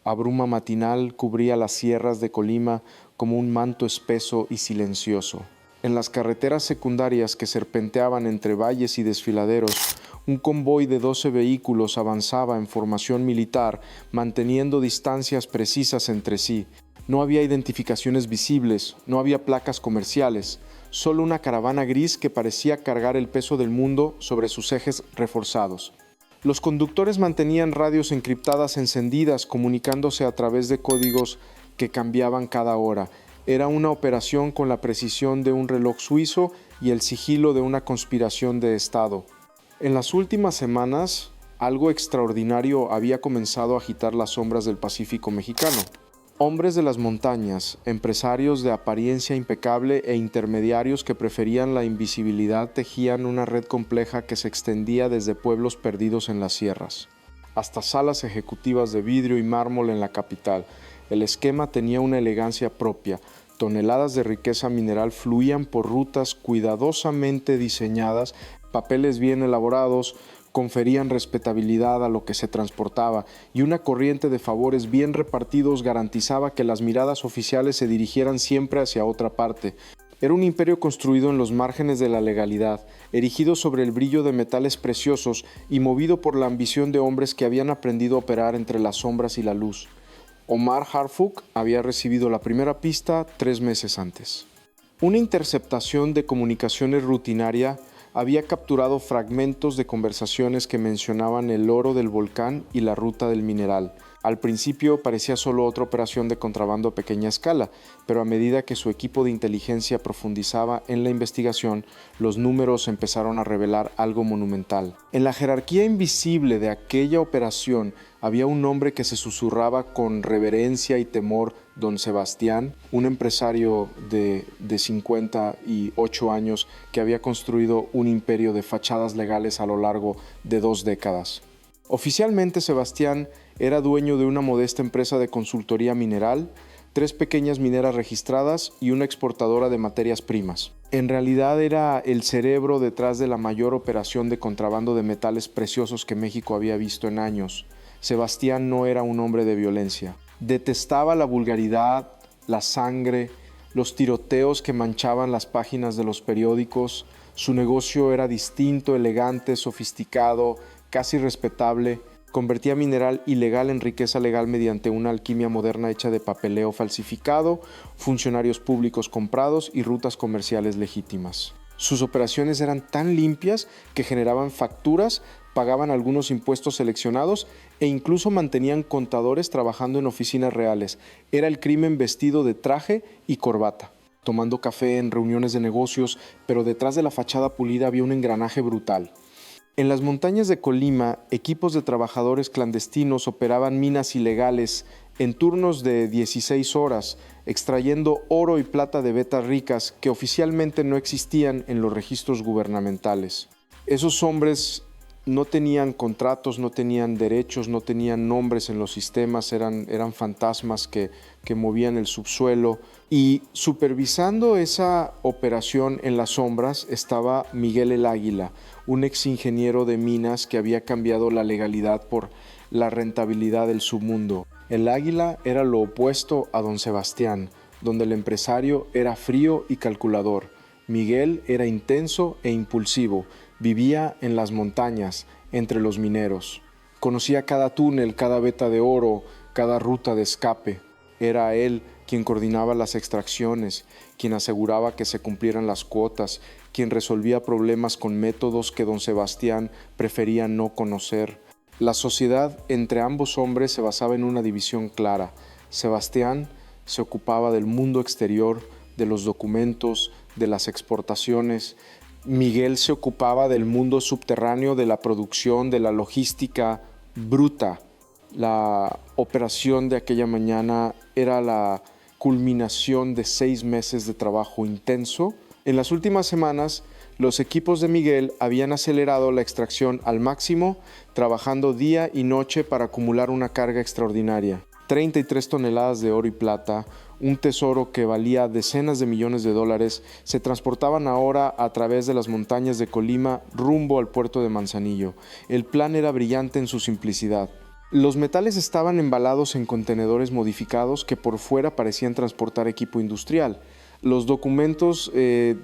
A bruma matinal cubría las sierras de Colima como un manto espeso y silencioso. En las carreteras secundarias que serpenteaban entre valles y desfiladeros, un convoy de 12 vehículos avanzaba en formación militar, manteniendo distancias precisas entre sí. No había identificaciones visibles, no había placas comerciales, solo una caravana gris que parecía cargar el peso del mundo sobre sus ejes reforzados. Los conductores mantenían radios encriptadas encendidas, comunicándose a través de códigos que cambiaban cada hora. Era una operación con la precisión de un reloj suizo y el sigilo de una conspiración de Estado. En las últimas semanas, algo extraordinario había comenzado a agitar las sombras del Pacífico mexicano. Hombres de las montañas, empresarios de apariencia impecable e intermediarios que preferían la invisibilidad tejían una red compleja que se extendía desde pueblos perdidos en las sierras hasta salas ejecutivas de vidrio y mármol en la capital. El esquema tenía una elegancia propia. Toneladas de riqueza mineral fluían por rutas cuidadosamente diseñadas, papeles bien elaborados conferían respetabilidad a lo que se transportaba, y una corriente de favores bien repartidos garantizaba que las miradas oficiales se dirigieran siempre hacia otra parte. Era un imperio construido en los márgenes de la legalidad, erigido sobre el brillo de metales preciosos y movido por la ambición de hombres que habían aprendido a operar entre las sombras y la luz. Omar Harfuk había recibido la primera pista 3 meses antes. Una interceptación de comunicaciones rutinaria había capturado fragmentos de conversaciones que mencionaban el oro del volcán y la ruta del mineral. Al principio parecía solo otra operación de contrabando a pequeña escala, pero a medida que su equipo de inteligencia profundizaba en la investigación, los números empezaron a revelar algo monumental. En la jerarquía invisible de aquella operación había un nombre que se susurraba con reverencia y temor: Don Sebastián, un empresario de 58 años que había construido un imperio de fachadas legales a lo largo de 2 décadas. Oficialmente, Sebastián era dueño de una modesta empresa de consultoría mineral, 3 pequeñas mineras registradas y una exportadora de materias primas. En realidad era el cerebro detrás de la mayor operación de contrabando de metales preciosos que México había visto en años. Sebastián no era un hombre de violencia. Detestaba la vulgaridad, la sangre, los tiroteos que manchaban las páginas de los periódicos. Su negocio era distinto, elegante, sofisticado, casi respetable. Convertía mineral ilegal en riqueza legal mediante una alquimia moderna hecha de papeleo falsificado, funcionarios públicos comprados y rutas comerciales legítimas. Sus operaciones eran tan limpias que generaban facturas, pagaban algunos impuestos seleccionados e incluso mantenían contadores trabajando en oficinas reales. Era el crimen vestido de traje y corbata, tomando café en reuniones de negocios, pero detrás de la fachada pulida había un engranaje brutal. En las montañas de Colima, equipos de trabajadores clandestinos operaban minas ilegales en turnos de 16 horas, extrayendo oro y plata de vetas ricas que oficialmente no existían en los registros gubernamentales. Esos hombres no tenían contratos, no tenían derechos, no tenían nombres en los sistemas, eran fantasmas que movían el subsuelo. Y supervisando esa operación en las sombras estaba Miguel el Águila, un ex ingeniero de minas que había cambiado la legalidad por la rentabilidad del submundo. El Águila era lo opuesto a Don Sebastián, donde el empresario era frío y calculador. Miguel era intenso e impulsivo, vivía en las montañas, entre los mineros. Conocía cada túnel, cada veta de oro, cada ruta de escape. Era él quien coordinaba las extracciones, quien aseguraba que se cumplieran las cuotas, quien resolvía problemas con métodos que don Sebastián prefería no conocer. La sociedad entre ambos hombres se basaba en una división clara. Sebastián se ocupaba del mundo exterior, de los documentos, de las exportaciones. Miguel se ocupaba del mundo subterráneo, de la producción, de la logística bruta. La operación de aquella mañana era la culminación de 6 meses de trabajo intenso. En las últimas semanas, los equipos de Miguel habían acelerado la extracción al máximo, trabajando día y noche para acumular una carga extraordinaria. 33 toneladas de oro y plata, un tesoro que valía decenas de millones de dólares, se transportaban ahora a través de las montañas de Colima rumbo al puerto de Manzanillo. El plan era brillante en su simplicidad. Los metales estaban embalados en contenedores modificados que por fuera parecían transportar equipo industrial. Los documentos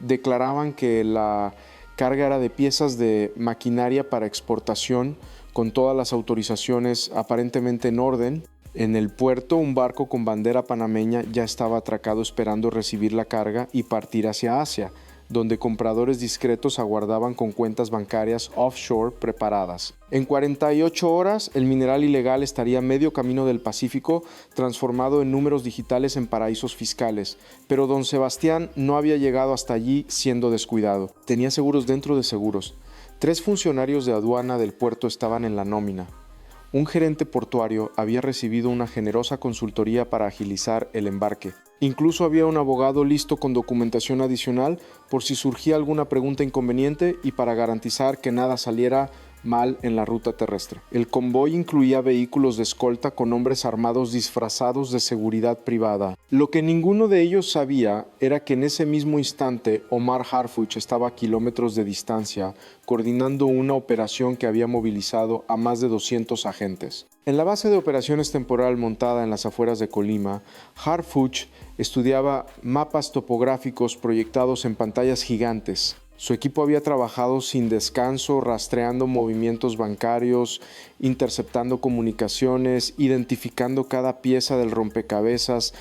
declaraban que la carga era de piezas de maquinaria para exportación con todas las autorizaciones aparentemente en orden. En el puerto, un barco con bandera panameña ya estaba atracado esperando recibir la carga y partir hacia Asia, donde compradores discretos aguardaban con cuentas bancarias offshore preparadas. En 48 horas, el mineral ilegal estaría a medio camino del Pacífico, transformado en números digitales en paraísos fiscales. Pero don Sebastián no había llegado hasta allí siendo descuidado. Tenía seguros dentro de seguros. 3 funcionarios de aduana del puerto estaban en la nómina. Un gerente portuario había recibido una generosa consultoría para agilizar el embarque. Incluso había un abogado listo con documentación adicional por si surgía alguna pregunta inconveniente y para garantizar que nada saliera mal en la ruta terrestre. El convoy incluía vehículos de escolta con hombres armados disfrazados de seguridad privada. Lo que ninguno de ellos sabía era que en ese mismo instante Omar Harfuch estaba a kilómetros de distancia coordinando una operación que había movilizado a más de 200 agentes. En la base de operaciones temporal montada en las afueras de Colima, Harfuch estudiaba mapas topográficos proyectados en pantallas gigantes. Su equipo había trabajado sin descanso, rastreando movimientos bancarios, interceptando comunicaciones, identificando cada pieza del rompecabezas.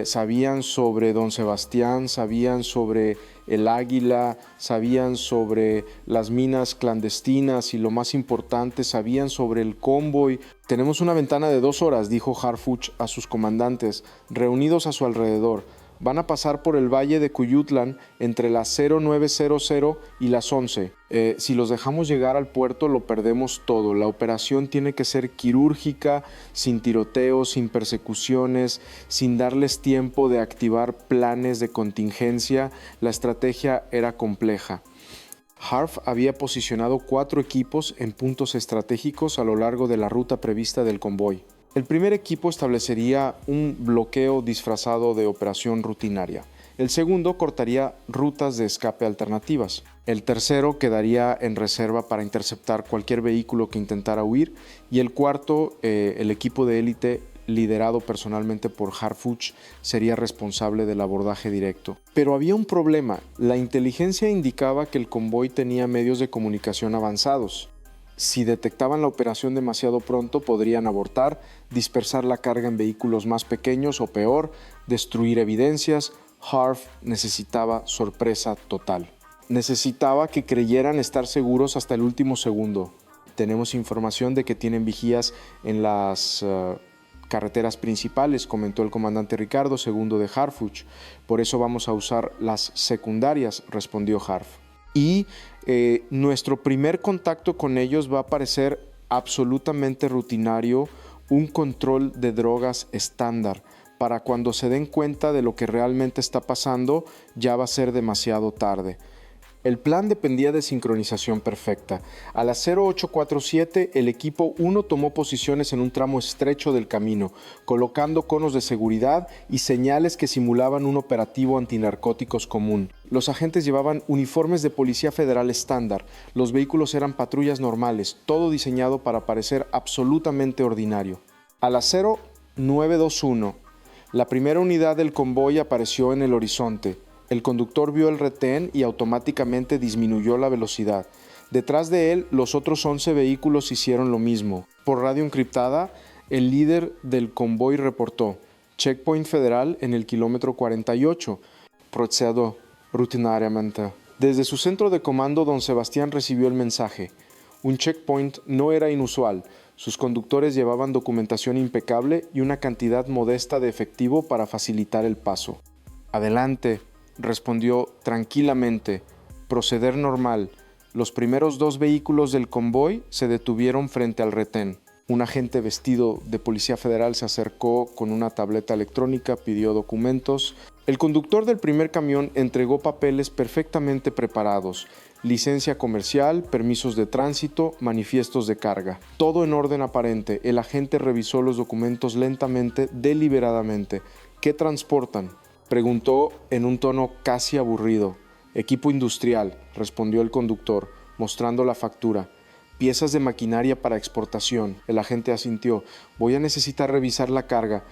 Sabían sobre don Sebastián, sabían sobre el Águila, sabían sobre las minas clandestinas y lo más importante, sabían sobre el convoy. Tenemos una ventana de 2 horas, dijo Harfuch a sus comandantes, reunidos a su alrededor. Van a pasar por el valle de Cuyutlán entre las 0900 y las 11. Si los dejamos llegar al puerto lo perdemos todo. La operación tiene que ser quirúrgica, sin tiroteos, sin persecuciones, sin darles tiempo de activar planes de contingencia. La estrategia era compleja. Harf había posicionado 4 equipos en puntos estratégicos a lo largo de la ruta prevista del convoy. El primer equipo establecería un bloqueo disfrazado de operación rutinaria. El segundo cortaría rutas de escape alternativas. El tercero quedaría en reserva para interceptar cualquier vehículo que intentara huir. Y el cuarto, el equipo de élite, liderado personalmente por Harfuch, sería responsable del abordaje directo. Pero había un problema. La inteligencia indicaba que el convoy tenía medios de comunicación avanzados. Si detectaban la operación demasiado pronto, podrían abortar, dispersar la carga en vehículos más pequeños o peor, destruir evidencias. Harf necesitaba sorpresa total. Necesitaba que creyeran estar seguros hasta el último segundo. Tenemos información de que tienen vigías en las carreteras principales, comentó el comandante Ricardo, segundo de Harfuch. Por eso vamos a usar las secundarias, respondió Harf. Y nuestro primer contacto con ellos va a parecer absolutamente rutinario, un control de drogas estándar. Para cuando se den cuenta de lo que realmente está pasando, ya va a ser demasiado tarde. El plan dependía de sincronización perfecta. A las 0847, el equipo 1 tomó posiciones en un tramo estrecho del camino, colocando conos de seguridad y señales que simulaban un operativo antinarcóticos común. Los agentes llevaban uniformes de policía federal estándar, los vehículos eran patrullas normales, todo diseñado para parecer absolutamente ordinario. A las 0921, la primera unidad del convoy apareció en el horizonte. El conductor vio el retén y automáticamente disminuyó la velocidad. Detrás de él, los otros 11 vehículos hicieron lo mismo. Por radio encriptada, el líder del convoy reportó: Checkpoint federal en el kilómetro 48. Procedo rutinariamente. Desde su centro de comando, don Sebastián recibió el mensaje. Un checkpoint no era inusual. Sus conductores llevaban documentación impecable y una cantidad modesta de efectivo para facilitar el paso. Adelante, respondió tranquilamente. Proceder normal. Los primeros 2 vehículos del convoy se detuvieron frente al retén. Un agente vestido de policía federal se acercó con una tableta electrónica, pidió documentos. El conductor del primer camión entregó papeles perfectamente preparados: licencia comercial, permisos de tránsito, manifiestos de carga. Todo en orden aparente. El agente revisó los documentos lentamente, deliberadamente. ¿Qué transportan?, preguntó en un tono casi aburrido. Equipo industrial, respondió el conductor, mostrando la factura. piezas de maquinaria para exportación. El agente asintió. Voy a necesitar revisar la carga.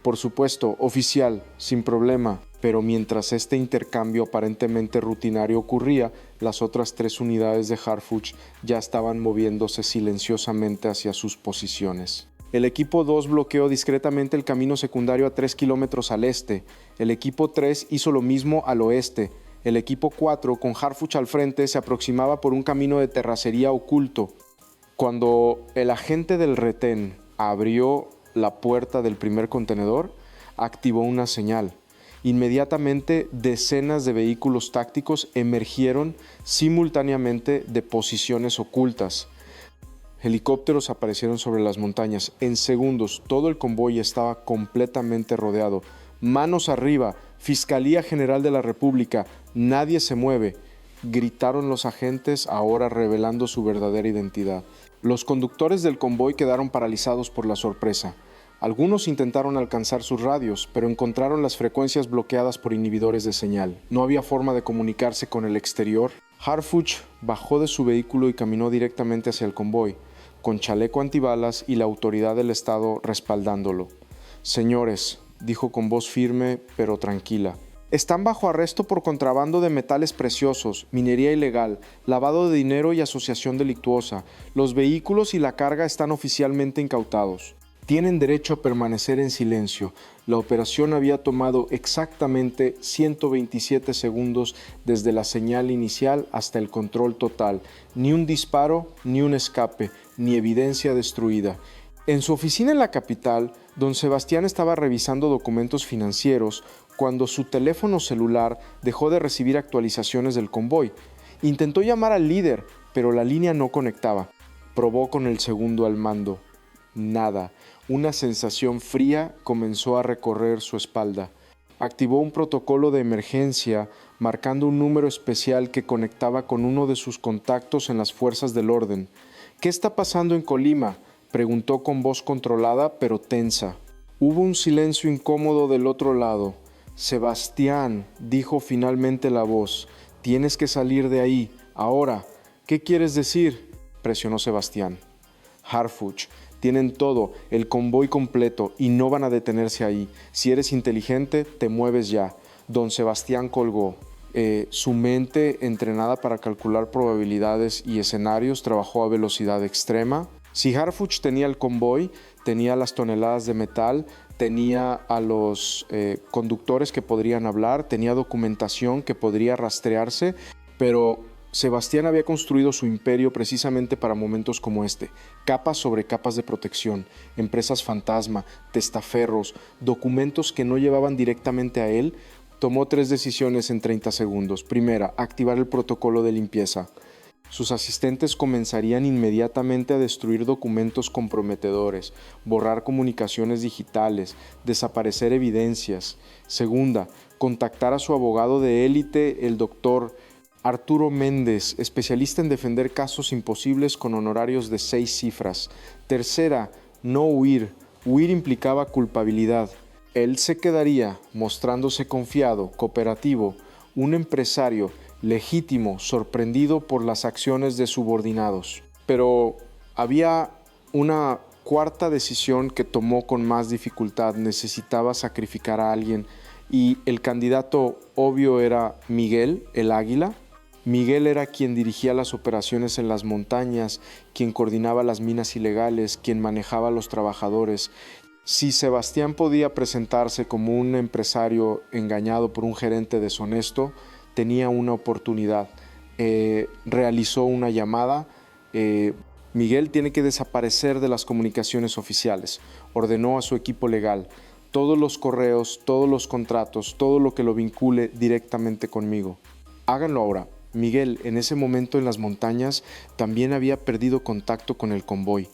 Por supuesto, oficial, sin problema. Pero mientras este intercambio aparentemente rutinario ocurría, las otras 3 unidades de Harfuch ya estaban moviéndose silenciosamente hacia sus posiciones. El equipo 2 bloqueó discretamente el camino secundario a 3 kilómetros al este. El equipo 3 hizo lo mismo al oeste. El equipo 4, con Harfuch al frente, se aproximaba por un camino de terracería oculto. Cuando el agente del retén abrió la puerta del primer contenedor, activó una señal. Inmediatamente, decenas de vehículos tácticos emergieron simultáneamente de posiciones ocultas. Helicópteros aparecieron sobre las montañas. En segundos, todo el convoy estaba completamente rodeado. Manos arriba, Fiscalía General de la República, nadie se mueve, gritaron los agentes, ahora revelando su verdadera identidad. Los conductores del convoy quedaron paralizados por la sorpresa. Algunos intentaron alcanzar sus radios, pero encontraron las frecuencias bloqueadas por inhibidores de señal. No había forma de comunicarse con el exterior. Harfuch bajó de su vehículo y caminó directamente hacia el convoy, con chaleco antibalas y la autoridad del Estado respaldándolo. Señores, dijo con voz firme pero tranquila, están bajo arresto por contrabando de metales preciosos, minería ilegal, lavado de dinero y asociación delictuosa. Los vehículos y la carga están oficialmente incautados. Tienen derecho a permanecer en silencio. La operación había tomado exactamente 127 segundos desde la señal inicial hasta el control total. Ni un disparo, ni un escape, ni evidencia destruida. En su oficina en la capital, don Sebastián estaba revisando documentos financieros cuando su teléfono celular dejó de recibir actualizaciones del convoy. Intentó llamar al líder, pero la línea no conectaba. Probó con el segundo al mando. Nada. Una sensación fría comenzó a recorrer su espalda. Activó un protocolo de emergencia, marcando un número especial que conectaba con uno de sus contactos en las fuerzas del orden. ¿Qué está pasando en Colima?, preguntó con voz controlada pero tensa. Hubo un silencio incómodo del otro lado. Sebastián, dijo finalmente la voz, tienes que salir de ahí, ahora. ¿Qué quieres decir?, presionó Sebastián. Harfuch, tienen todo, el convoy completo, y no van a detenerse ahí. Si eres inteligente, te mueves ya. Don Sebastián colgó. Su mente, entrenada para calcular probabilidades y escenarios, trabajó a velocidad extrema. Si Harfuch tenía el convoy, tenía las toneladas de metal, tenía a los conductores que podrían hablar, tenía documentación que podría rastrearse, pero Sebastián había construido su imperio precisamente para momentos como este, capas sobre capas de protección, empresas fantasma, testaferros, documentos que no llevaban directamente a él. Tomó 3 decisiones en 30 segundos. Primera, activar el protocolo de limpieza. Sus asistentes comenzarían inmediatamente a destruir documentos comprometedores, borrar comunicaciones digitales, desaparecer evidencias. Segunda, contactar a su abogado de élite, el doctor Arturo Méndez, especialista en defender casos imposibles con honorarios de 6 cifras. Tercera, no huir. Huir implicaba culpabilidad. Él se quedaría mostrándose confiado, cooperativo, un empresario legítimo, sorprendido por las acciones de subordinados. Pero había una cuarta decisión que tomó con más dificultad. Necesitaba sacrificar a alguien y el candidato obvio era Miguel, el Águila. Miguel era quien dirigía las operaciones en las montañas, quien coordinaba las minas ilegales, quien manejaba a los trabajadores. Si Sebastián podía presentarse como un empresario engañado por un gerente deshonesto, tenía una oportunidad. Realizó una llamada. Miguel tiene que desaparecer de las comunicaciones oficiales. Ordenó a su equipo legal. Todos los correos, todos los contratos, todo lo que lo vincule directamente conmigo. Háganlo ahora. Miguel, en ese momento en las montañas, también había perdido contacto con el convoy.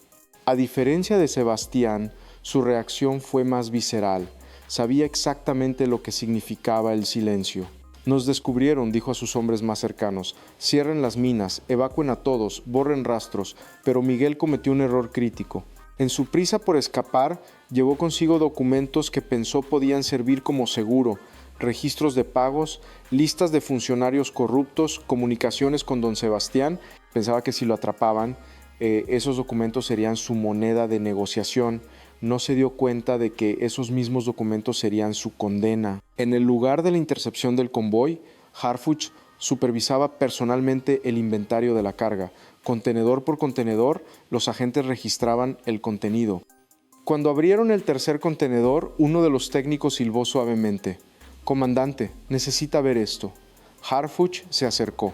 A diferencia de Sebastián, su reacción fue más visceral. Sabía exactamente lo que significaba el silencio. Nos descubrieron, dijo a sus hombres más cercanos. Cierren las minas, evacúen a todos, borren rastros. Pero Miguel cometió un error crítico. En su prisa por escapar, llevó consigo documentos que pensó podían servir como seguro. Registros de pagos, listas de funcionarios corruptos, comunicaciones con don Sebastián. Pensaba que si lo atrapaban, esos documentos serían su moneda de negociación, no se dio cuenta de que esos mismos documentos serían su condena. En el lugar de la intercepción del convoy, Harfuch supervisaba personalmente el inventario de la carga. Contenedor por contenedor, los agentes registraban el contenido. Cuando abrieron el tercer contenedor, uno de los técnicos silbó suavemente: «Comandante, necesita ver esto». Harfuch se acercó.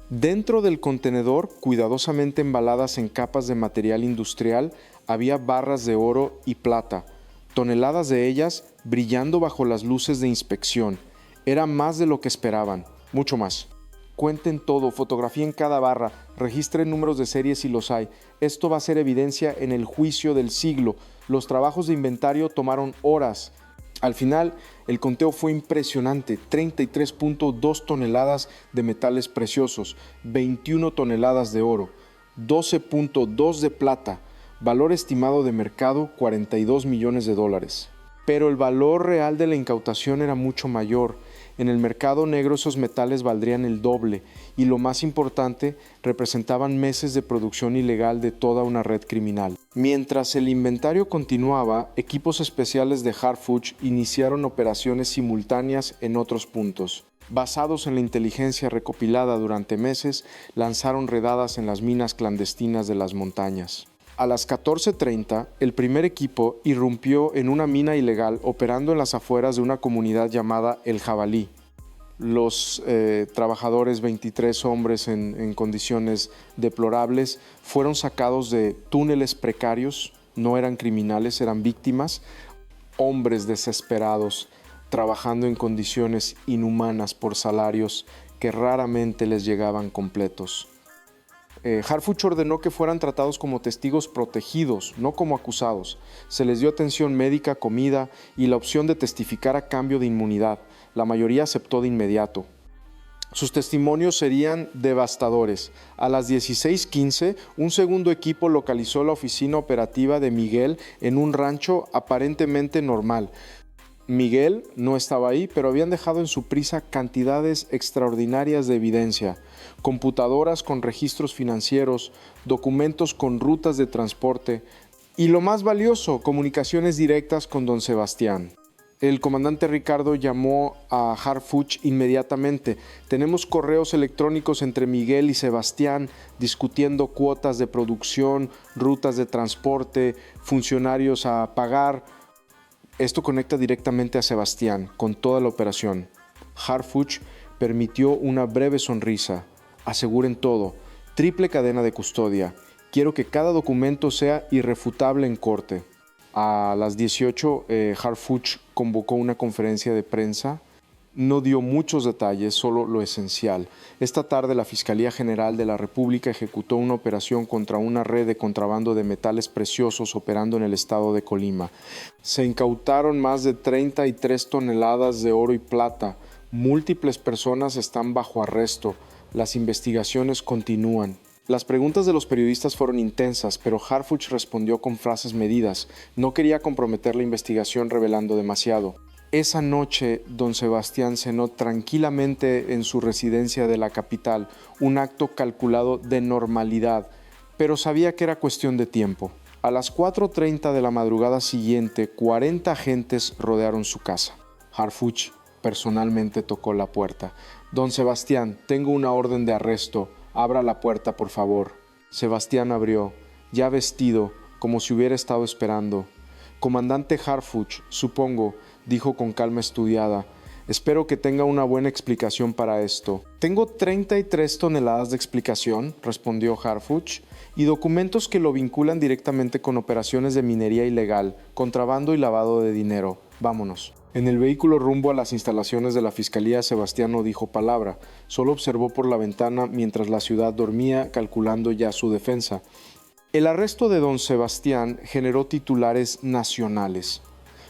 Dentro del contenedor, cuidadosamente embaladas en capas de material industrial, había barras de oro y plata, toneladas de ellas brillando bajo las luces de inspección. Era más de lo que esperaban, mucho más. Cuenten todo, fotografíen cada barra, registren números de serie si los hay. Esto va a ser evidencia en el juicio del siglo. Los trabajos de inventario tomaron horas. Al final, el conteo fue impresionante: 33.2 toneladas de metales preciosos, 21 toneladas de oro, 12.2 de plata, valor estimado de mercado $42 millones. Pero el valor real de la incautación era mucho mayor. En el mercado negro esos metales valdrían el doble y, lo más importante, representaban meses de producción ilegal de toda una red criminal. Mientras el inventario continuaba, equipos especiales de Harfuch iniciaron operaciones simultáneas en otros puntos. Basados en la inteligencia recopilada durante meses, lanzaron redadas en las minas clandestinas de las montañas. A las 14:30, el primer equipo irrumpió en una mina ilegal operando en las afueras de una comunidad llamada El Jabalí. Los trabajadores, 23 hombres en condiciones deplorables, fueron sacados de túneles precarios. No eran criminales, eran víctimas, hombres desesperados, trabajando en condiciones inhumanas por salarios que raramente les llegaban completos. Harfuch ordenó que fueran tratados como testigos protegidos, no como acusados. Se les dio atención médica, comida y la opción de testificar a cambio de inmunidad. La mayoría aceptó de inmediato. Sus testimonios serían devastadores. A las 16:15, un segundo equipo localizó la oficina operativa de Miguel en un rancho aparentemente normal. Miguel no estaba ahí, pero habían dejado en su prisa cantidades extraordinarias de evidencia: computadoras con registros financieros, documentos con rutas de transporte y, lo más valioso, comunicaciones directas con don Sebastián. El comandante Ricardo llamó a Harfuch inmediatamente. «Tenemos correos electrónicos entre Miguel y Sebastián discutiendo cuotas de producción, rutas de transporte, funcionarios a pagar». Esto conecta directamente a Sebastián con toda la operación. Harfuch permitió una breve sonrisa. «Aseguren todo. Triple cadena de custodia. Quiero que cada documento sea irrefutable en corte». A las 18, Harfuch convocó una conferencia de prensa. No dio muchos detalles, solo lo esencial. Esta tarde la Fiscalía General de la República ejecutó una operación contra una red de contrabando de metales preciosos operando en el estado de Colima. Se incautaron más de 33 toneladas de oro y plata. Múltiples personas están bajo arresto. Las investigaciones continúan. Las preguntas de los periodistas fueron intensas, pero Harfuch respondió con frases medidas. No quería comprometer la investigación revelando demasiado. Esa noche, don Sebastián cenó tranquilamente en su residencia de la capital, un acto calculado de normalidad, pero sabía que era cuestión de tiempo. A las 4:30 de la madrugada siguiente, 40 agentes rodearon su casa. Harfuch personalmente tocó la puerta. «Don Sebastián, tengo una orden de arresto. Abra la puerta, por favor». Sebastián abrió, ya vestido, como si hubiera estado esperando. «Comandante Harfuch, supongo», dijo con calma estudiada. «Espero que tenga una buena explicación para esto». «Tengo 33 toneladas de explicación», respondió Harfuch, «y documentos que lo vinculan directamente con operaciones de minería ilegal, contrabando y lavado de dinero. Vámonos». En el vehículo rumbo a las instalaciones de la Fiscalía, Sebastián no dijo palabra, solo observó por la ventana mientras la ciudad dormía, calculando ya su defensa. El arresto de don Sebastián generó titulares nacionales.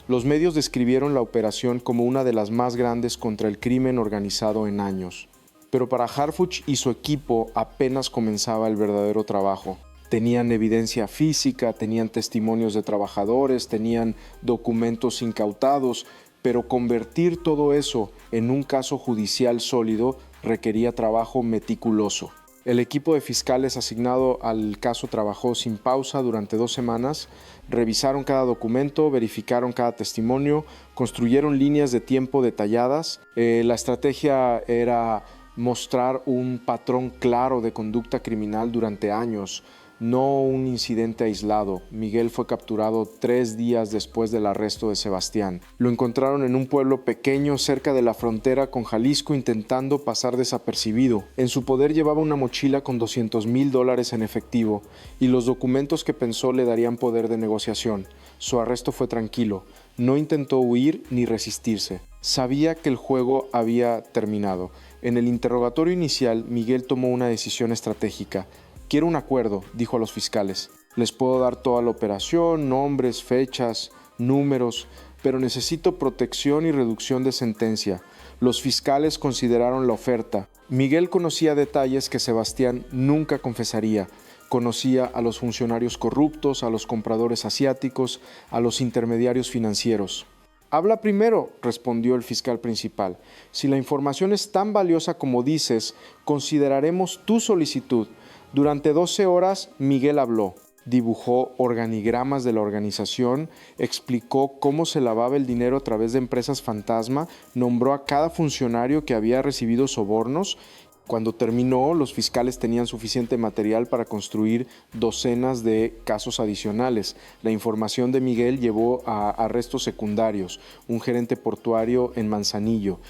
Los medios describieron la operación como una de las más grandes contra el crimen organizado en años. Pero para Harfuch y su equipo apenas comenzaba el verdadero trabajo. Tenían evidencia física, tenían testimonios de trabajadores, tenían documentos incautados, pero convertir todo eso en un caso judicial sólido requería trabajo meticuloso. El equipo de fiscales asignado al caso trabajó sin pausa durante 2 semanas, revisaron cada documento, verificaron cada testimonio, construyeron líneas de tiempo detalladas. La estrategia era mostrar un patrón claro de conducta criminal durante años, no un incidente aislado. Miguel fue capturado 3 días después del arresto de Sebastián. Lo encontraron en un pueblo pequeño cerca de la frontera con Jalisco intentando pasar desapercibido. En su poder llevaba una mochila con $200,000 en efectivo y los documentos que pensó le darían poder de negociación. Su arresto fue tranquilo. No intentó huir ni resistirse. Sabía que el juego había terminado. En el interrogatorio inicial, Miguel tomó una decisión estratégica. Quiero un acuerdo, dijo a los fiscales. Les puedo dar toda la operación, nombres, fechas, números, pero necesito protección y reducción de sentencia. Los fiscales consideraron la oferta. Miguel conocía detalles que Sebastián nunca confesaría. Conocía a los funcionarios corruptos, a los compradores asiáticos, a los intermediarios financieros. Habla primero, respondió el fiscal principal. Si la información es tan valiosa como dices, consideraremos tu solicitud. Durante 12 horas, Miguel habló, dibujó organigramas de la organización, explicó cómo se lavaba el dinero a través de empresas fantasma, nombró a cada funcionario que había recibido sobornos. Cuando terminó, los fiscales tenían suficiente material para construir docenas de casos adicionales. La información de Miguel llevó a arrestos secundarios, un gerente portuario en Manzanillo,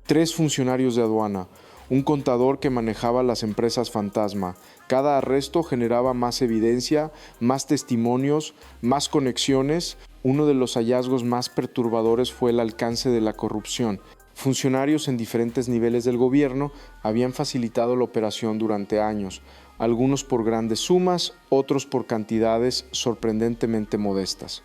3 funcionarios de aduana, un contador que manejaba las empresas fantasma. Cada arresto generaba más evidencia, más testimonios, más conexiones. Uno de los hallazgos más perturbadores fue el alcance de la corrupción. Funcionarios en diferentes niveles del gobierno habían facilitado la operación durante años, algunos por grandes sumas, otros por cantidades sorprendentemente modestas.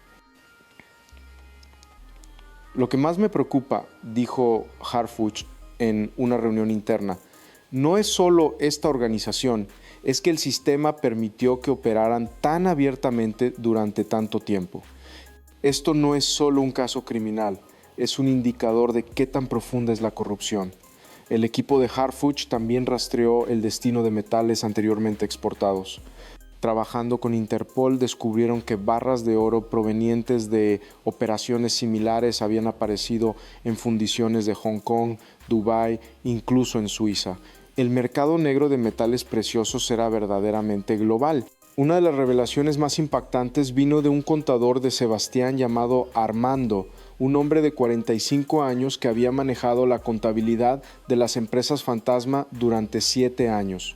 Lo que más me preocupa, dijo Harfuch en una reunión interna, no es solo esta organización, es que el sistema permitió que operaran tan abiertamente durante tanto tiempo. Esto no es solo un caso criminal, es un indicador de qué tan profunda es la corrupción. El equipo de Harfuch también rastreó el destino de metales anteriormente exportados. Trabajando con Interpol, descubrieron que barras de oro provenientes de operaciones similares habían aparecido en fundiciones de Hong Kong, Dubái, incluso en Suiza. El mercado negro de metales preciosos era verdaderamente global. Una de las revelaciones más impactantes vino de un contador de Sebastián llamado Armando, un hombre de 45 años que había manejado la contabilidad de las empresas fantasma durante 7 años.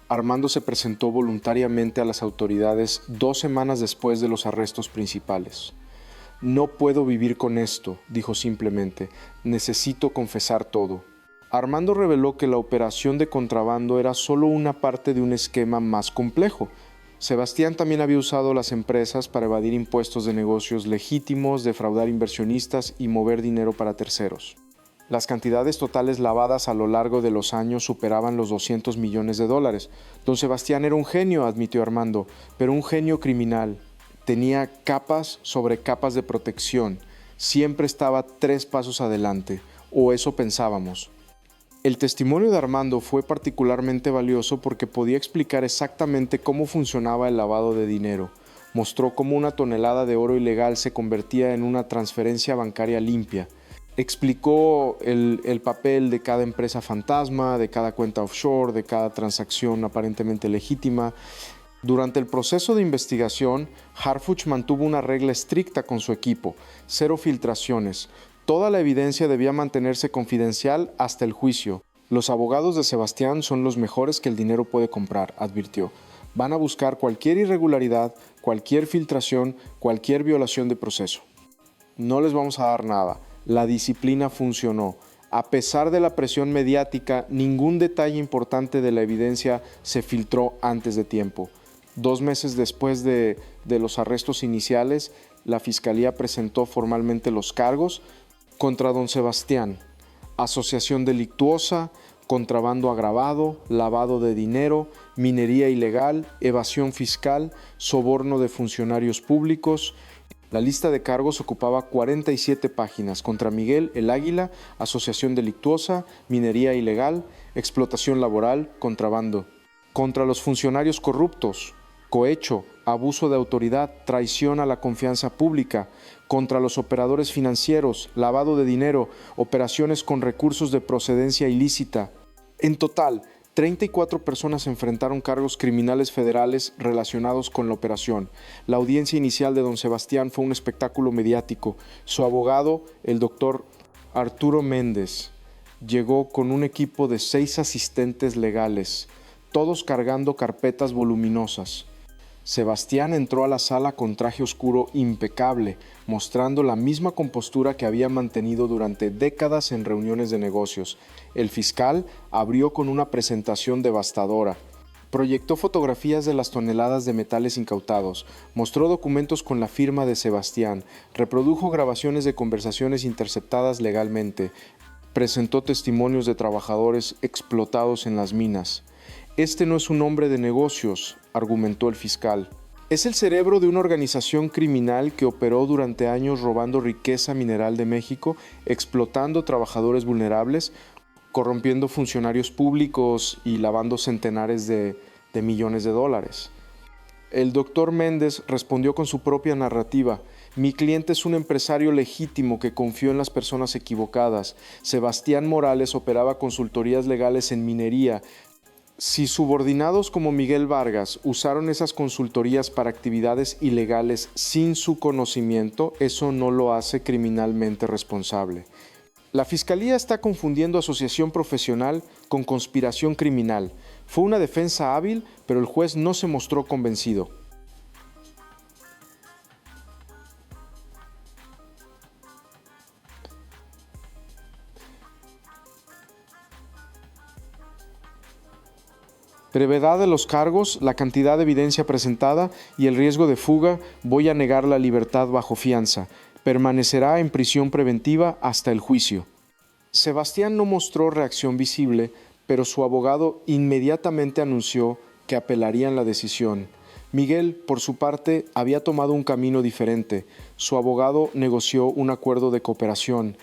Armando se presentó voluntariamente a las autoridades 2 semanas después de los arrestos principales. No puedo vivir con esto, dijo simplemente. Necesito confesar todo. Armando reveló que la operación de contrabando era solo una parte de un esquema más complejo. Sebastián también había usado las empresas para evadir impuestos de negocios legítimos, defraudar inversionistas y mover dinero para terceros. Las cantidades totales lavadas a lo largo de los años superaban los $200 millones. Don Sebastián era un genio, admitió Armando, pero un genio criminal. Tenía capas sobre capas de protección. Siempre estaba 3 pasos adelante, o eso pensábamos. El testimonio de Armando fue particularmente valioso porque podía explicar exactamente cómo funcionaba el lavado de dinero. Mostró cómo una tonelada de oro ilegal se convertía en una transferencia bancaria limpia. Explicó el papel de cada empresa fantasma, de cada cuenta offshore, de cada transacción aparentemente legítima. Durante el proceso de investigación, Harfuch mantuvo una regla estricta con su equipo: 0 filtraciones. Toda la evidencia debía mantenerse confidencial hasta el juicio. Los abogados de Sebastián son los mejores que el dinero puede comprar, advirtió. Van a buscar cualquier irregularidad, cualquier filtración, cualquier violación de proceso. No les vamos a dar nada. La disciplina funcionó. A pesar de la presión mediática, ningún detalle importante de la evidencia se filtró antes de tiempo. 2 meses después de los arrestos iniciales, la Fiscalía presentó formalmente los cargos contra don Sebastián: asociación delictuosa, contrabando agravado, lavado de dinero, minería ilegal, evasión fiscal, soborno de funcionarios públicos. La lista de cargos ocupaba 47 páginas. Contra Miguel el Águila, asociación delictuosa, minería ilegal, explotación laboral, contrabando. contra los funcionarios corruptos, cohecho, abuso de autoridad, traición a la confianza pública, contra los operadores financieros, lavado de dinero, operaciones con recursos de procedencia ilícita. En total, 34 personas enfrentaron cargos criminales federales relacionados con la operación. La audiencia inicial de don Sebastián fue un espectáculo mediático. Su abogado, el doctor Arturo Méndez, llegó con un equipo de 6 asistentes legales, todos cargando carpetas voluminosas. Sebastián entró a la sala con traje oscuro impecable, mostrando la misma compostura que había mantenido durante décadas en reuniones de negocios. El fiscal abrió con una presentación devastadora. Proyectó fotografías de las toneladas de metales incautados, mostró documentos con la firma de Sebastián, reprodujo grabaciones de conversaciones interceptadas legalmente, presentó testimonios de trabajadores explotados en las minas. Este no es un hombre de negocios, argumentó el fiscal. Es el cerebro de una organización criminal que operó durante años robando riqueza mineral de México, explotando trabajadores vulnerables, corrompiendo funcionarios públicos y lavando centenares de millones de dólares. El doctor Méndez respondió con su propia narrativa. Mi cliente es un empresario legítimo que confió en las personas equivocadas. Sebastián Morales operaba consultorías legales en minería. Si subordinados como Miguel Vargas usaron esas consultorías para actividades ilegales sin su conocimiento, eso no lo hace criminalmente responsable. La Fiscalía está confundiendo asociación profesional con conspiración criminal. Fue una defensa hábil, pero el juez no se mostró convencido. Brevedad de los cargos, la cantidad de evidencia presentada y el riesgo de fuga, voy a negar la libertad bajo fianza. Permanecerá en prisión preventiva hasta el juicio. Sebastián no mostró reacción visible, pero su abogado inmediatamente anunció que apelarían la decisión. Miguel, por su parte, había tomado un camino diferente. Su abogado negoció un acuerdo de cooperación.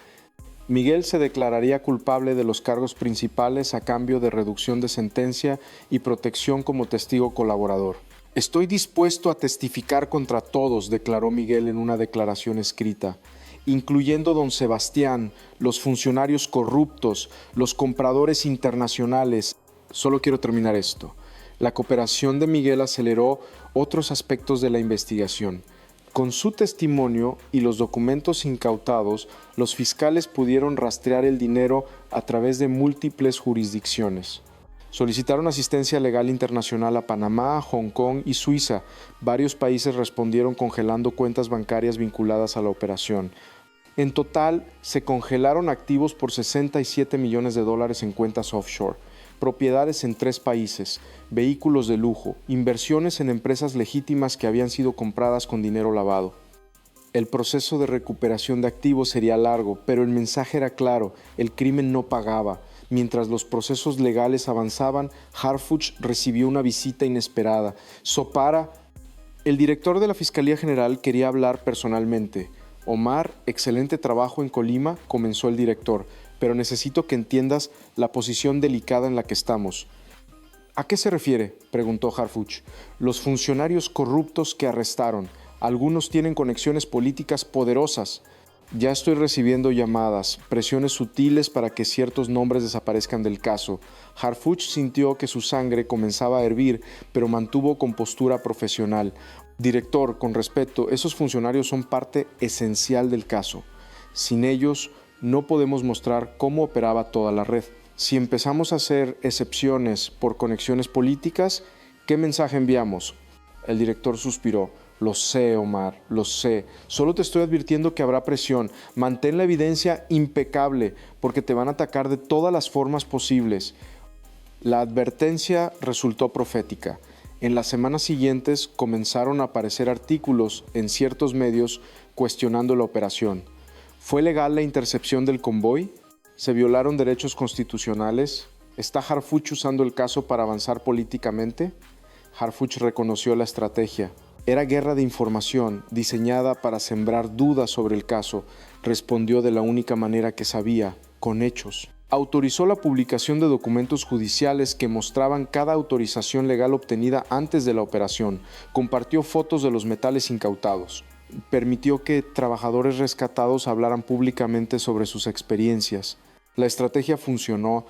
Miguel se declararía culpable de los cargos principales a cambio de reducción de sentencia y protección como testigo colaborador. Estoy dispuesto a testificar contra todos, declaró Miguel en una declaración escrita, incluyendo don Sebastián, los funcionarios corruptos, los compradores internacionales. Solo quiero terminar esto. La cooperación de Miguel aceleró otros aspectos de la investigación. Con su testimonio y los documentos incautados, los fiscales pudieron rastrear el dinero a través de múltiples jurisdicciones. Solicitaron asistencia legal internacional a Panamá, Hong Kong y Suiza. Varios países respondieron congelando cuentas bancarias vinculadas a la operación. En total, se congelaron activos por $67 millones en cuentas offshore, propiedades en 3 países, vehículos de lujo, inversiones en empresas legítimas que habían sido compradas con dinero lavado. El proceso de recuperación de activos sería largo, pero el mensaje era claro: el crimen no pagaba. Mientras los procesos legales avanzaban, Harfuch recibió una visita inesperada. Sopara, el director de la Fiscalía General, quería hablar personalmente. Omar, excelente trabajo en Colima, comenzó el director, pero necesito que entiendas la posición delicada en la que estamos. ¿A qué se refiere?, preguntó Harfuch. Los funcionarios corruptos que arrestaron. Algunos tienen conexiones políticas poderosas. Ya estoy recibiendo llamadas, presiones sutiles para que ciertos nombres desaparezcan del caso. Harfuch sintió que su sangre comenzaba a hervir, pero mantuvo compostura profesional. Director, con respeto, esos funcionarios son parte esencial del caso. Sin ellos, no podemos mostrar cómo operaba toda la red. Si empezamos a hacer excepciones por conexiones políticas, ¿qué mensaje enviamos? El director suspiró. Lo sé, Omar, lo sé. Solo te estoy advirtiendo que habrá presión. Mantén la evidencia impecable, porque te van a atacar de todas las formas posibles. La advertencia resultó profética. En las semanas siguientes comenzaron a aparecer artículos en ciertos medios cuestionando la operación. ¿Fue legal la intercepción del convoy? ¿Se violaron derechos constitucionales? ¿Está Harfuch usando el caso para avanzar políticamente? Harfuch reconoció la estrategia. Era guerra de información, diseñada para sembrar dudas sobre el caso. Respondió de la única manera que sabía, con hechos. Autorizó la publicación de documentos judiciales que mostraban cada autorización legal obtenida antes de la operación. Compartió fotos de los metales incautados. Permitió que trabajadores rescatados hablaran públicamente sobre sus experiencias. La estrategia funcionó.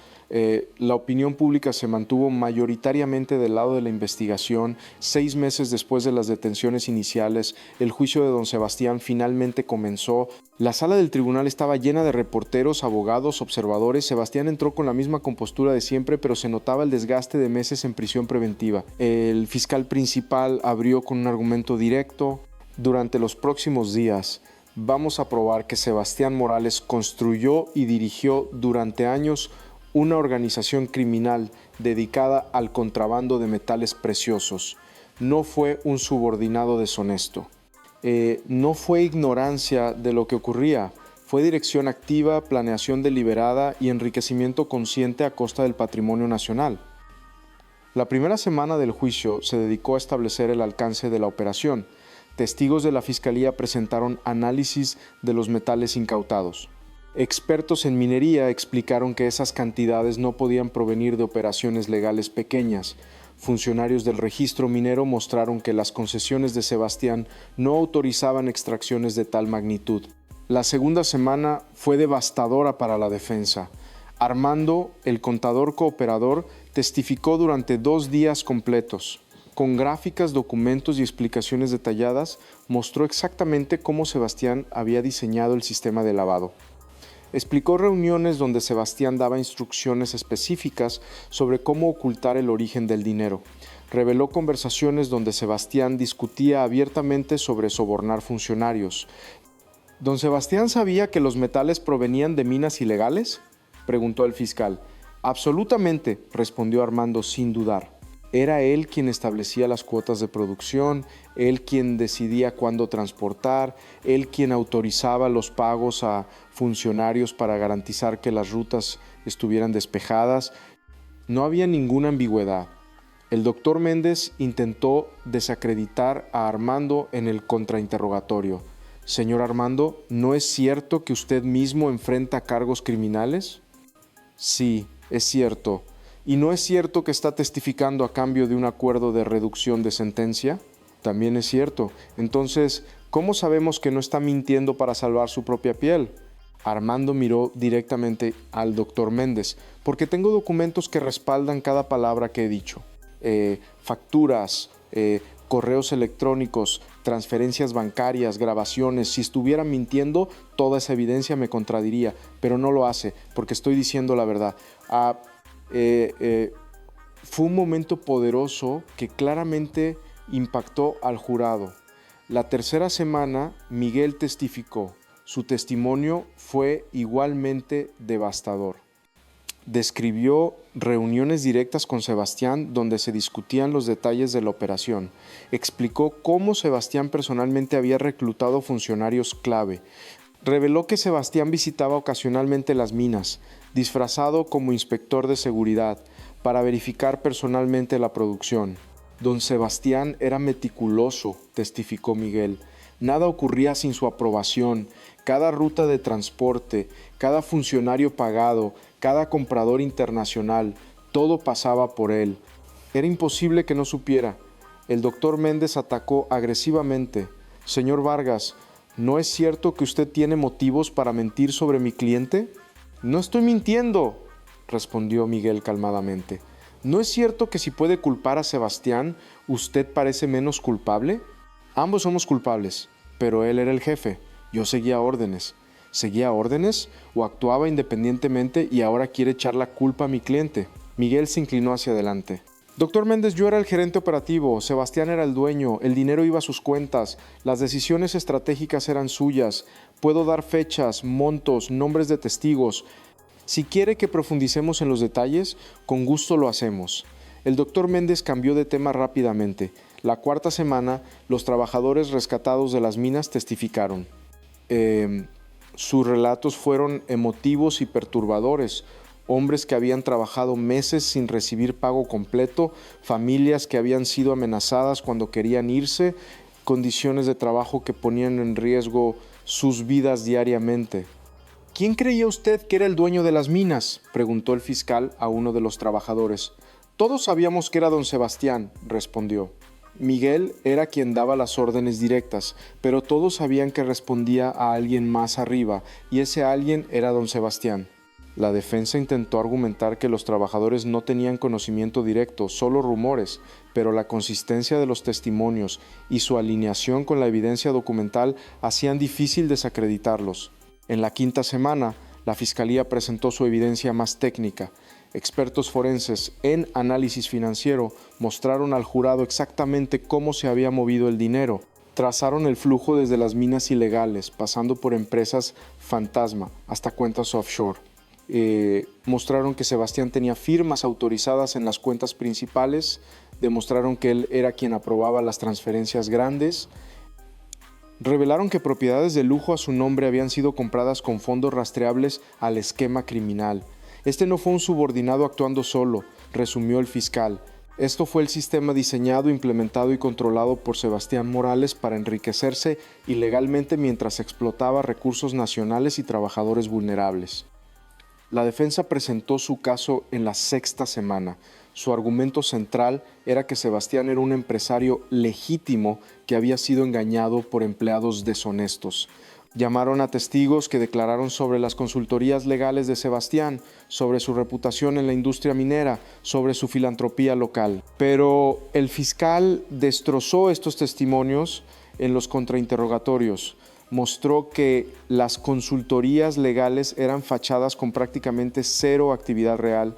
La opinión pública se mantuvo mayoritariamente del lado de la investigación. 6 meses después de las detenciones iniciales, el juicio de don Sebastián finalmente comenzó. La sala del tribunal estaba llena de reporteros, abogados, observadores. Sebastián entró con la misma compostura de siempre, pero se notaba el desgaste de meses en prisión preventiva. El fiscal principal abrió con un argumento directo. Durante los próximos días, vamos a probar que Sebastián Morales construyó y dirigió durante años una organización criminal dedicada al contrabando de metales preciosos. No fue un subordinado deshonesto. No fue ignorancia de lo que ocurría. Fue dirección activa, planeación deliberada y enriquecimiento consciente a costa del patrimonio nacional. La primera semana del juicio se dedicó a establecer el alcance de la operación. Testigos de la Fiscalía presentaron análisis de los metales incautados. Expertos en minería explicaron que esas cantidades no podían provenir de operaciones legales pequeñas. Funcionarios del registro minero mostraron que las concesiones de Sebastián no autorizaban extracciones de tal magnitud. La segunda semana fue devastadora para la defensa. Armando, el contador cooperador, testificó durante 2 días completos. Con gráficas, documentos y explicaciones detalladas, mostró exactamente cómo Sebastián había diseñado el sistema de lavado. Explicó reuniones donde Sebastián daba instrucciones específicas sobre cómo ocultar el origen del dinero. Reveló conversaciones donde Sebastián discutía abiertamente sobre sobornar funcionarios. ¿Don Sebastián sabía que los metales provenían de minas ilegales?, preguntó el fiscal. Absolutamente, respondió Armando sin dudar. Era él quien establecía las cuotas de producción, él quien decidía cuándo transportar, él quien autorizaba los pagos a funcionarios para garantizar que las rutas estuvieran despejadas. No había ninguna ambigüedad. El doctor Méndez intentó desacreditar a Armando en el contrainterrogatorio. Señor Armando, ¿no es cierto que usted mismo enfrenta cargos criminales? Sí, es cierto. ¿Y no es cierto que está testificando a cambio de un acuerdo de reducción de sentencia? También es cierto. Entonces, ¿cómo sabemos que no está mintiendo para salvar su propia piel? Armando miró directamente al doctor Méndez, porque tengo documentos que respaldan cada palabra que he dicho. Facturas, correos electrónicos, transferencias bancarias, grabaciones. Si estuviera mintiendo, toda esa evidencia me contradiría, pero no lo hace, porque estoy diciendo la verdad. Fue un momento poderoso que claramente impactó al jurado. La tercera semana, Miguel testificó. Su testimonio fue igualmente devastador. Describió reuniones directas con Sebastián donde se discutían los detalles de la operación. Explicó cómo Sebastián personalmente había reclutado funcionarios clave. Reveló que Sebastián visitaba ocasionalmente las minas, disfrazado como inspector de seguridad, para verificar personalmente la producción. Don Sebastián era meticuloso, testificó Miguel. Nada ocurría sin su aprobación. Cada ruta de transporte, cada funcionario pagado, cada comprador internacional, todo pasaba por él. Era imposible que no supiera. El doctor Méndez atacó agresivamente. Señor Vargas, ¿no es cierto que usted tiene motivos para mentir sobre mi cliente? No estoy mintiendo, respondió Miguel calmadamente. ¿No es cierto que si puede culpar a Sebastián, usted parece menos culpable? Ambos somos culpables, pero él era el jefe. Yo seguía órdenes. ¿Seguía órdenes o actuaba independientemente y ahora quiere echar la culpa a mi cliente? Miguel se inclinó hacia adelante. Doctor Méndez, yo era el gerente operativo, Sebastián era el dueño, el dinero iba a sus cuentas, las decisiones estratégicas eran suyas. Puedo dar fechas, montos, nombres de testigos. Si quiere que profundicemos en los detalles, con gusto lo hacemos. El doctor Méndez cambió de tema rápidamente. La cuarta semana, los trabajadores rescatados de las minas testificaron. Sus relatos fueron emotivos y perturbadores. Hombres que habían trabajado meses sin recibir pago completo, familias que habían sido amenazadas cuando querían irse, condiciones de trabajo que ponían en riesgo sus vidas diariamente. ¿Quién creía usted que era el dueño de las minas?, preguntó el fiscal a uno de los trabajadores. Todos sabíamos que era don Sebastián, respondió. Miguel era quien daba las órdenes directas, pero todos sabían que respondía a alguien más arriba, y ese alguien era don Sebastián. La defensa intentó argumentar que los trabajadores no tenían conocimiento directo, solo rumores, pero la consistencia de los testimonios y su alineación con la evidencia documental hacían difícil desacreditarlos. En la quinta semana, la Fiscalía presentó su evidencia más técnica. Expertos forenses en análisis financiero mostraron al jurado exactamente cómo se había movido el dinero. Trazaron el flujo desde las minas ilegales, pasando por empresas fantasma, hasta cuentas offshore. Mostraron que Sebastián tenía firmas autorizadas en las cuentas principales, demostraron que él era quien aprobaba las transferencias grandes, revelaron que propiedades de lujo a su nombre habían sido compradas con fondos rastreables al esquema criminal. Este no fue un subordinado actuando solo, resumió el fiscal. Esto fue el sistema diseñado, implementado y controlado por Sebastián Morales para enriquecerse ilegalmente mientras explotaba recursos nacionales y trabajadores vulnerables. La defensa presentó su caso en la sexta semana. Su argumento central era que Sebastián era un empresario legítimo que había sido engañado por empleados deshonestos. Llamaron a testigos que declararon sobre las consultorías legales de Sebastián, sobre su reputación en la industria minera, sobre su filantropía local. Pero el fiscal destrozó estos testimonios en los contrainterrogatorios. Mostró que las consultorías legales eran fachadas con prácticamente cero actividad real.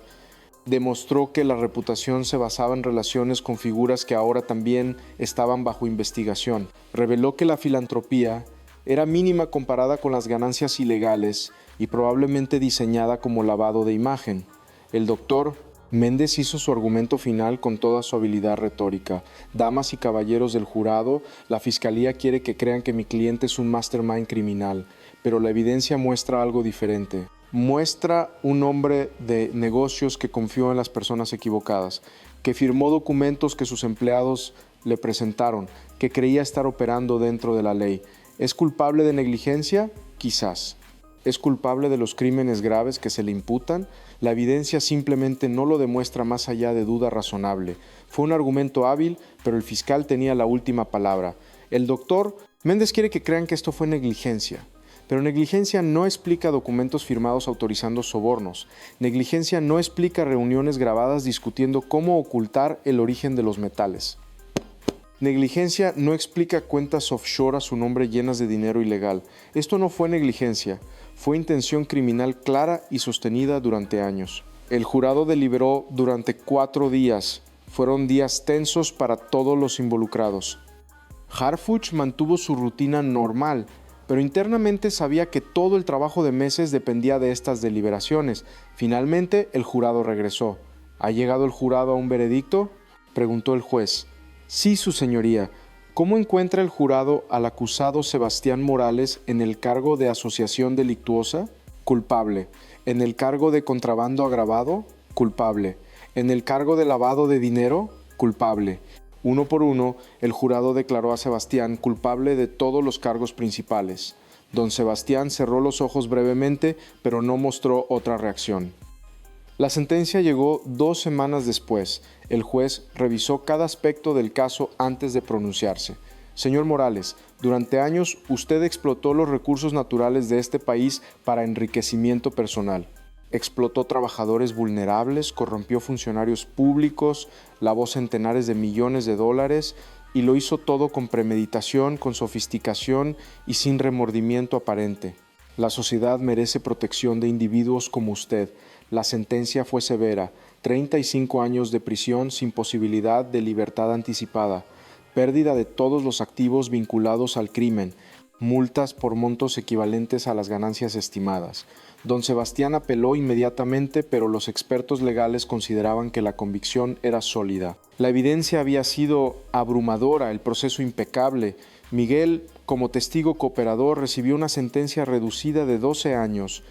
Demostró que la reputación se basaba en relaciones con figuras que ahora también estaban bajo investigación. Reveló que la filantropía era mínima comparada con las ganancias ilegales y probablemente diseñada como lavado de imagen. El doctor Méndez hizo su argumento final con toda su habilidad retórica. Damas y caballeros del jurado, la fiscalía quiere que crean que mi cliente es un mastermind criminal, pero la evidencia muestra algo diferente. Muestra un hombre de negocios que confió en las personas equivocadas, que firmó documentos que sus empleados le presentaron, que creía estar operando dentro de la ley. ¿Es culpable de negligencia? Quizás. ¿Es culpable de los crímenes graves que se le imputan? La evidencia simplemente no lo demuestra más allá de duda razonable. Fue un argumento hábil, pero el fiscal tenía la última palabra. El doctor Méndez quiere que crean que esto fue negligencia. Pero negligencia no explica documentos firmados autorizando sobornos. Negligencia no explica reuniones grabadas discutiendo cómo ocultar el origen de los metales. Negligencia no explica cuentas offshore a su nombre llenas de dinero ilegal. Esto no fue negligencia, fue intención criminal clara y sostenida durante años. El jurado deliberó durante 4 días. Fueron días tensos para todos los involucrados. Harfuch mantuvo su rutina normal, pero internamente sabía que todo el trabajo de meses dependía de estas deliberaciones. Finalmente, el jurado regresó. ¿Ha llegado el jurado a un veredicto?, preguntó el juez. Sí, su señoría. ¿Cómo encuentra el jurado al acusado Sebastián Morales en el cargo de asociación delictuosa? Culpable. ¿En el cargo de contrabando agravado? Culpable. ¿En el cargo de lavado de dinero? Culpable. Uno por uno, el jurado declaró a Sebastián culpable de todos los cargos principales. Don Sebastián cerró los ojos brevemente, pero no mostró otra reacción. La sentencia llegó 2 semanas después. El juez revisó cada aspecto del caso antes de pronunciarse. Señor Morales, durante años usted explotó los recursos naturales de este país para enriquecimiento personal. Explotó trabajadores vulnerables, corrompió funcionarios públicos, lavó centenares de millones de dólares y lo hizo todo con premeditación, con sofisticación y sin remordimiento aparente. La sociedad merece protección de individuos como usted. La sentencia fue severa, 35 años de prisión sin posibilidad de libertad anticipada, pérdida de todos los activos vinculados al crimen, multas por montos equivalentes a las ganancias estimadas. Don Sebastián apeló inmediatamente, pero los expertos legales consideraban que la convicción era sólida. La evidencia había sido abrumadora, el proceso impecable. Miguel, como testigo cooperador, recibió una sentencia reducida de 12 años.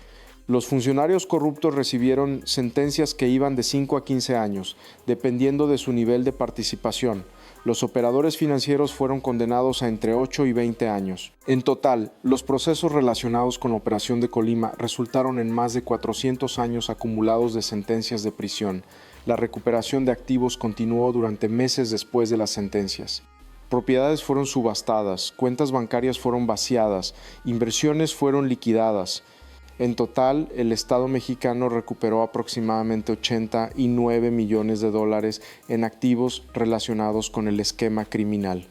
Los funcionarios corruptos recibieron sentencias que iban de 5 a 15 años, dependiendo de su nivel de participación. Los operadores financieros fueron condenados a entre 8 y 20 años. En total, los procesos relacionados con la operación de Colima resultaron en más de 400 años acumulados de sentencias de prisión. La recuperación de activos continuó durante meses después de las sentencias. Propiedades fueron subastadas, cuentas bancarias fueron vaciadas, inversiones fueron liquidadas. En total, el Estado mexicano recuperó aproximadamente $89 millones en activos relacionados con el esquema criminal.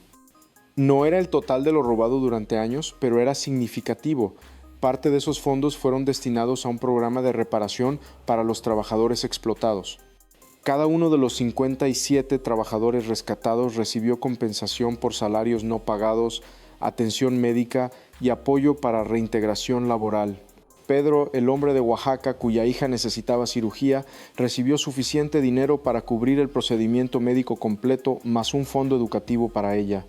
No era el total de lo robado durante años, pero era significativo. Parte de esos fondos fueron destinados a un programa de reparación para los trabajadores explotados. Cada uno de los 57 trabajadores rescatados recibió compensación por salarios no pagados, atención médica y apoyo para reintegración laboral. Pedro, el hombre de Oaxaca cuya hija necesitaba cirugía, recibió suficiente dinero para cubrir el procedimiento médico completo más un fondo educativo para ella.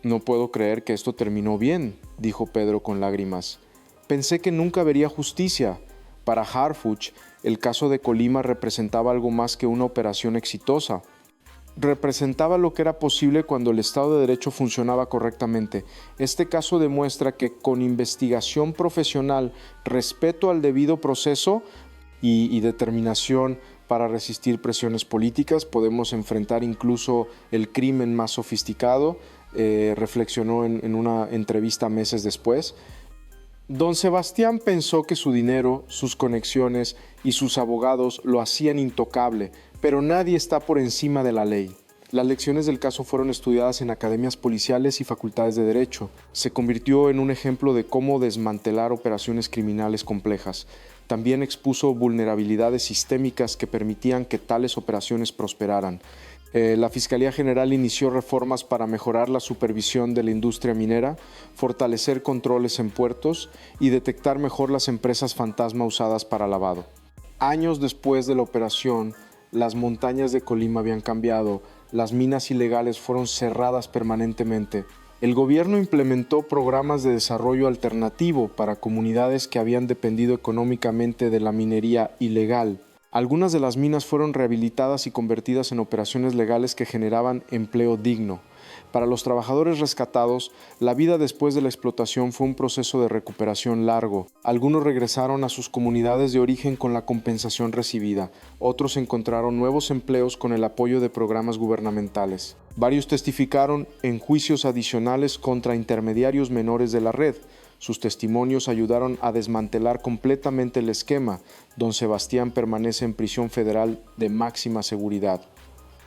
«No puedo creer que esto terminó bien», dijo Pedro con lágrimas. «Pensé que nunca vería justicia». Para Harfuch, el caso de Colima representaba algo más que una operación exitosa. Representaba lo que era posible cuando el Estado de Derecho funcionaba correctamente. Este caso demuestra que con investigación profesional, respeto al debido proceso y determinación para resistir presiones políticas, podemos enfrentar incluso el crimen más sofisticado, reflexionó en una entrevista meses después. Don Sebastián pensó que su dinero, sus conexiones y sus abogados lo hacían intocable, pero nadie está por encima de la ley. Las lecciones del caso fueron estudiadas en academias policiales y facultades de derecho. Se convirtió en un ejemplo de cómo desmantelar operaciones criminales complejas. También expuso vulnerabilidades sistémicas que permitían que tales operaciones prosperaran. La Fiscalía General inició reformas para mejorar la supervisión de la industria minera, fortalecer controles en puertos y detectar mejor las empresas fantasma usadas para lavado. Años después de la operación, las montañas de Colima habían cambiado, las minas ilegales fueron cerradas permanentemente. El gobierno implementó programas de desarrollo alternativo para comunidades que habían dependido económicamente de la minería ilegal. Algunas de las minas fueron rehabilitadas y convertidas en operaciones legales que generaban empleo digno. Para los trabajadores rescatados, la vida después de la explotación fue un proceso de recuperación largo. Algunos regresaron a sus comunidades de origen con la compensación recibida. Otros encontraron nuevos empleos con el apoyo de programas gubernamentales. Varios testificaron en juicios adicionales contra intermediarios menores de la red. Sus testimonios ayudaron a desmantelar completamente el esquema. Don Sebastián permanece en prisión federal de máxima seguridad.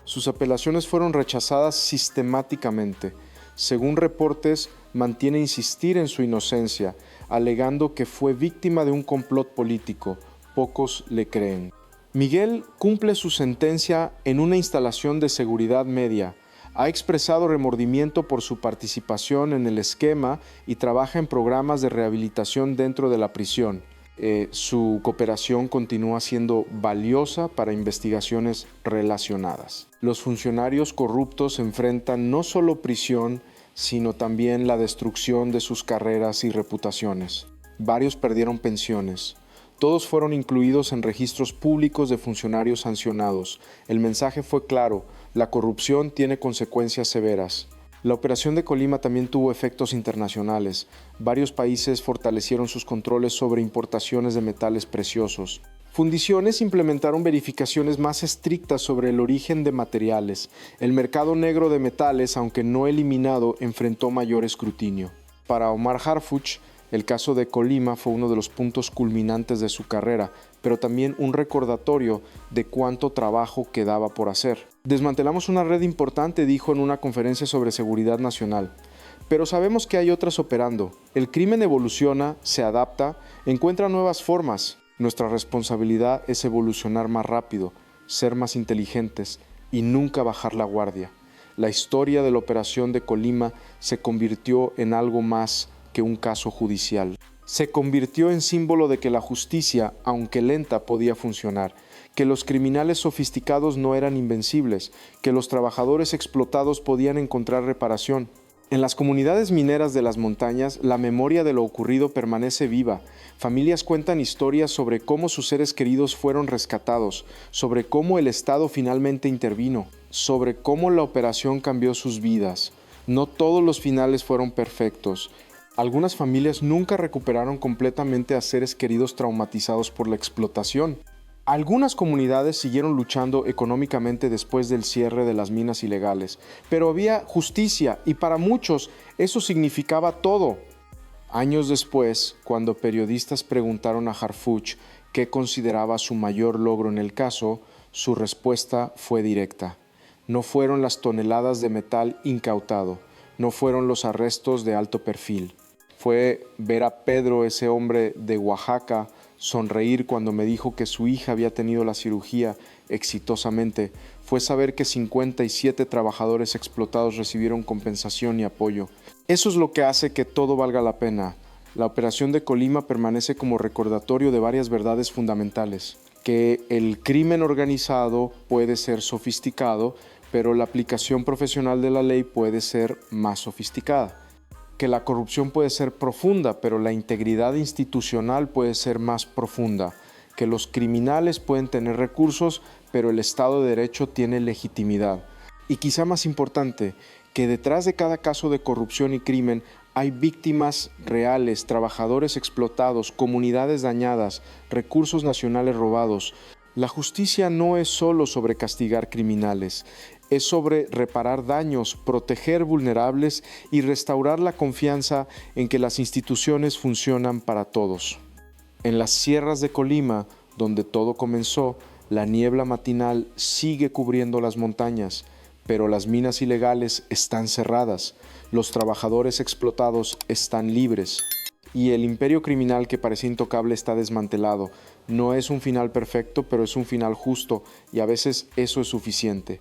Sus apelaciones fueron rechazadas sistemáticamente. Según reportes, mantiene insistir en su inocencia, alegando que fue víctima de un complot político. Pocos le creen. Miguel cumple su sentencia en una instalación de seguridad media. Ha expresado remordimiento por su participación en el esquema y trabaja en programas de rehabilitación dentro de la prisión. Su cooperación continúa siendo valiosa para investigaciones relacionadas. Los funcionarios corruptos enfrentan no solo prisión, sino también la destrucción de sus carreras y reputaciones. Varios perdieron pensiones. Todos fueron incluidos en registros públicos de funcionarios sancionados. El mensaje fue claro: la corrupción tiene consecuencias severas. La operación de Colima también tuvo efectos internacionales. Varios países fortalecieron sus controles sobre importaciones de metales preciosos. Fundiciones implementaron verificaciones más estrictas sobre el origen de materiales. El mercado negro de metales, aunque no eliminado, enfrentó mayor escrutinio. Para Omar Harfuch, el caso de Colima fue uno de los puntos culminantes de su carrera, pero también un recordatorio de cuánto trabajo quedaba por hacer. Desmantelamos una red importante, dijo en una conferencia sobre seguridad nacional. Pero sabemos que hay otras operando. El crimen evoluciona, se adapta, encuentra nuevas formas. Nuestra responsabilidad es evolucionar más rápido, ser más inteligentes y nunca bajar la guardia. La historia de la operación de Colima se convirtió en algo más que un caso judicial. Se convirtió en símbolo de que la justicia, aunque lenta, podía funcionar, que los criminales sofisticados no eran invencibles, que los trabajadores explotados podían encontrar reparación. En las comunidades mineras de las montañas, la memoria de lo ocurrido permanece viva. Familias cuentan historias sobre cómo sus seres queridos fueron rescatados, sobre cómo el Estado finalmente intervino, sobre cómo la operación cambió sus vidas. No todos los finales fueron perfectos. Algunas familias nunca recuperaron completamente a seres queridos traumatizados por la explotación. Algunas comunidades siguieron luchando económicamente después del cierre de las minas ilegales, pero había justicia y para muchos eso significaba todo. Años después, cuando periodistas preguntaron a Harfuch qué consideraba su mayor logro en el caso, su respuesta fue directa. No fueron las toneladas de metal incautado, no fueron los arrestos de alto perfil. Fue ver a Pedro, ese hombre de Oaxaca, sonreír cuando me dijo que su hija había tenido la cirugía exitosamente. Fue saber que 57 trabajadores explotados recibieron compensación y apoyo. Eso es lo que hace que todo valga la pena. La operación de Colima permanece como recordatorio de varias verdades fundamentales. Que el crimen organizado puede ser sofisticado, pero la aplicación profesional de la ley puede ser más sofisticada. Que la corrupción puede ser profunda, pero la integridad institucional puede ser más profunda. Que los criminales pueden tener recursos, pero el Estado de Derecho tiene legitimidad. Y quizá más importante, que detrás de cada caso de corrupción y crimen hay víctimas reales, trabajadores explotados, comunidades dañadas, recursos nacionales robados. La justicia no es solo sobre castigar criminales, es sobre reparar daños, proteger vulnerables y restaurar la confianza en que las instituciones funcionan para todos. En las sierras de Colima, donde todo comenzó, la niebla matinal sigue cubriendo las montañas, pero las minas ilegales están cerradas, los trabajadores explotados están libres y el imperio criminal que parecía intocable está desmantelado. No es un final perfecto, pero es un final justo y a veces eso es suficiente.